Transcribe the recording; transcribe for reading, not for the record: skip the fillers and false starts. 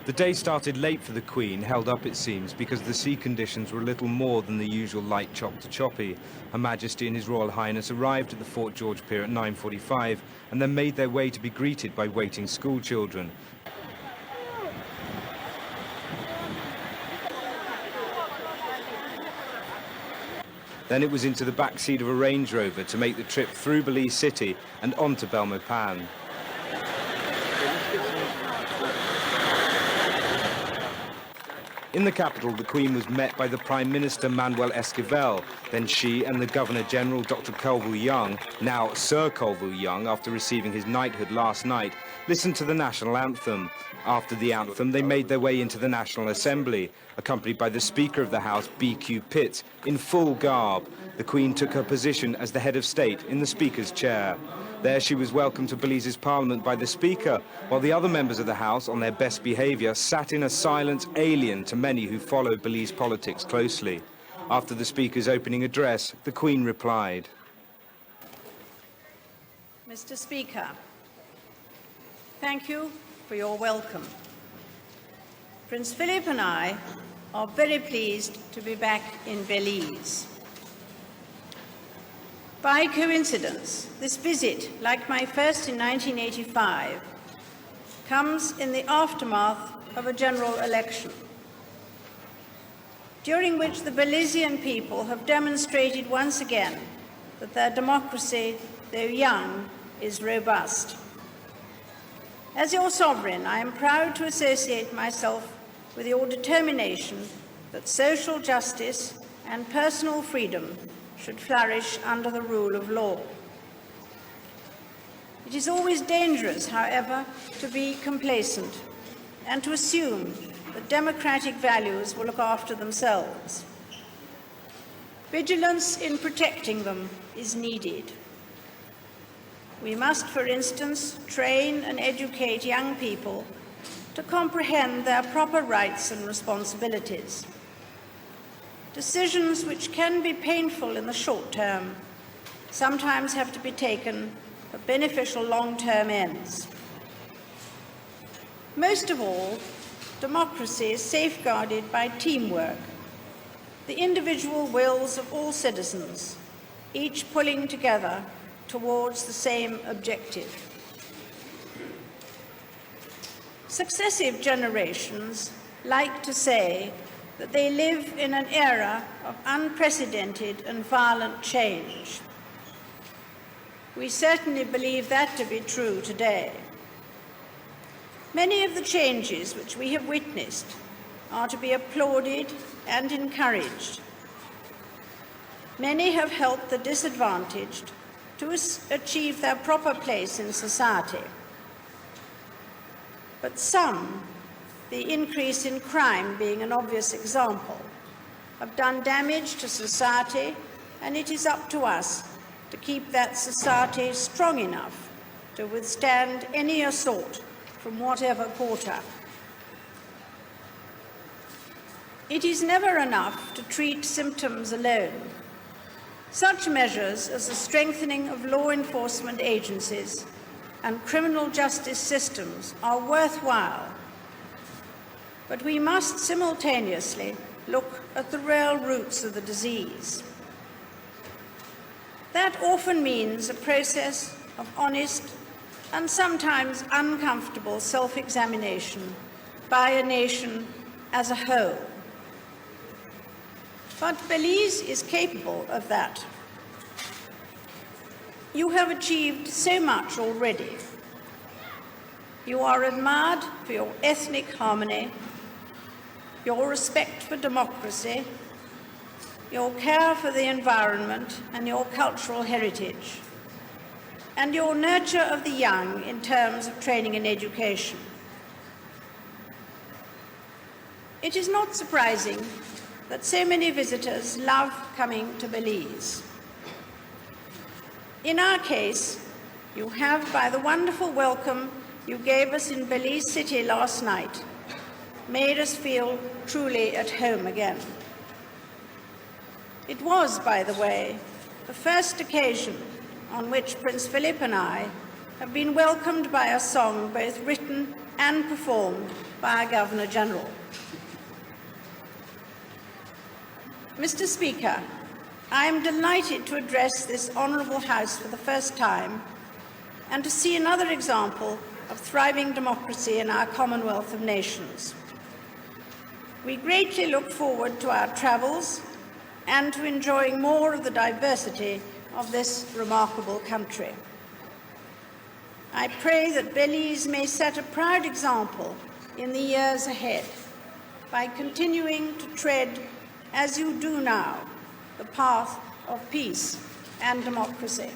The day started late for the Queen, held up it seems, because the sea conditions were a little more than the usual light chop to choppy. Her Majesty and His Royal Highness arrived at the Fort George Pier at 9:45 and then made their way to be greeted by waiting school children. Then it was into the back seat of a Range Rover to make the trip through Belize City and onto Belmopan. In the capital, the Queen was met by the Prime Minister Manuel Esquivel. Then she and the Governor-General Dr. Colville Young, now Sir Colville Young after receiving his knighthood last night, listened to the national anthem. After the anthem, they made their way into the National Assembly, accompanied by the Speaker of the House, B.Q. Pitt, in full garb. The Queen took her position as the head of state in the Speaker's chair. There she was welcomed to Belize's Parliament by the Speaker, while the other members of the House, on their best behaviour, sat in a silence alien to many who followed Belize politics closely. After the Speaker's opening address, the Queen replied. Mr. Speaker, thank you for your welcome. Prince Philip and I are very pleased to be back in Belize. By coincidence, this visit, like my first in 1985, comes in the aftermath of a general election, during which the Belizean people have demonstrated once again that their democracy, though young, is robust. As your sovereign, I am proud to associate myself with your determination that social justice and personal freedom should flourish under the rule of law. It is always dangerous, however, to be complacent and to assume that democratic values will look after themselves. Vigilance in protecting them is needed. We must, for instance, train and educate young people to comprehend their proper rights and responsibilities. Decisions which can be painful in the short term sometimes have to be taken for beneficial long-term ends. Most of all, democracy is safeguarded by teamwork, the individual wills of all citizens, each pulling together towards the same objective. Successive generations like to say that they live in an era of unprecedented and violent change. We certainly believe that to be true today. Many of the changes which we have witnessed are to be applauded and encouraged. Many have helped the disadvantaged to achieve their proper place in society. But some, the increase in crime being an obvious example, have done damage to society, and it is up to us to keep that society strong enough to withstand any assault from whatever quarter. It is never enough to treat symptoms alone. Such measures as the strengthening of law enforcement agencies and criminal justice systems are worthwhile, but we must simultaneously look at the real roots of the disease. That often means a process of honest and sometimes uncomfortable self-examination by a nation as a whole. But Belize is capable of that. You have achieved so much already. You are admired for your ethnic harmony, your respect for democracy, your care for the environment and your cultural heritage, and your nurture of the young in terms of training and education. It is not surprising that so many visitors love coming to Belize. In our case, you have, by the wonderful welcome you gave us in Belize City last night, made us feel truly at home again. It was, by the way, the first occasion on which Prince Philip and I have been welcomed by a song both written and performed by our Governor-General. Mr. Speaker, I am delighted to address this honourable House for the first time and to see another example of thriving democracy in our Commonwealth of Nations. We greatly look forward to our travels and to enjoying more of the diversity of this remarkable country. I pray that Belize may set a proud example in the years ahead by continuing to tread, as you do now, the path of peace and democracy.